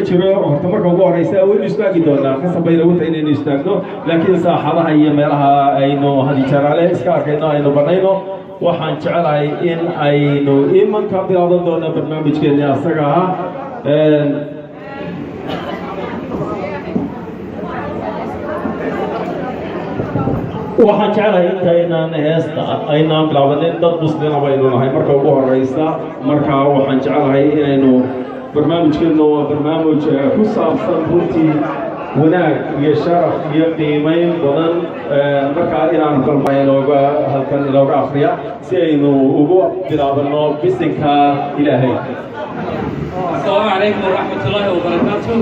jiro horta marka ugu horeysa waynu istaagi doonaa qasab bayna wata inaynu istaagno laakiin saaxadaha iyo meelaha aynu hadi jaraale iska arkayno aynu banayno waxaan jecelahay in aynu imanka bilaaban doona barnaamijkeena asaga ah waxaan jecelahay intaynaan heesta aynaan bilaabanin dad muslima baynu nahay marka ugu horeysa marka waxaan jecelahay inaynu barnaamijkeenu waa barnaamij ku saabsan runtii wanaag iyo sharaf iyo qiimayn badan markaa inaan kalma halkan inooga akhriya si aynu ugu bilaabano bisinka ilaahay. السلام عليكم ورحمة الله وبركاته.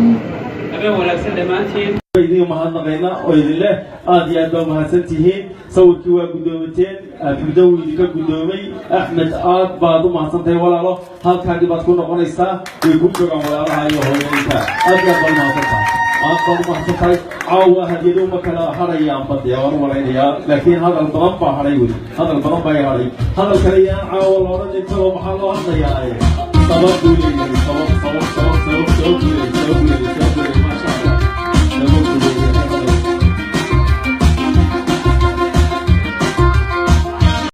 أبي وناسين دمانتين. idin mahadnaqayna oo idin leh aad iyo aad baa mahadsantihiin sawirkii waa guddoomateen abdawi idinka guddoomay axmed aad baad u mahadsantahay walaalo halkaagii baad ku noqonaysaa way ku joogaan walaalaha iyo hooyooyinka aad baad mahadsantahay caawa hadiyado ma kala harayaan badde waan u malaynayaa laakiin hadal badan baa haray weli hadal badan baa haray hadal kale yaan caawa loola dhintado maxaa loo hadlayaa sabab buu leeyahay sabab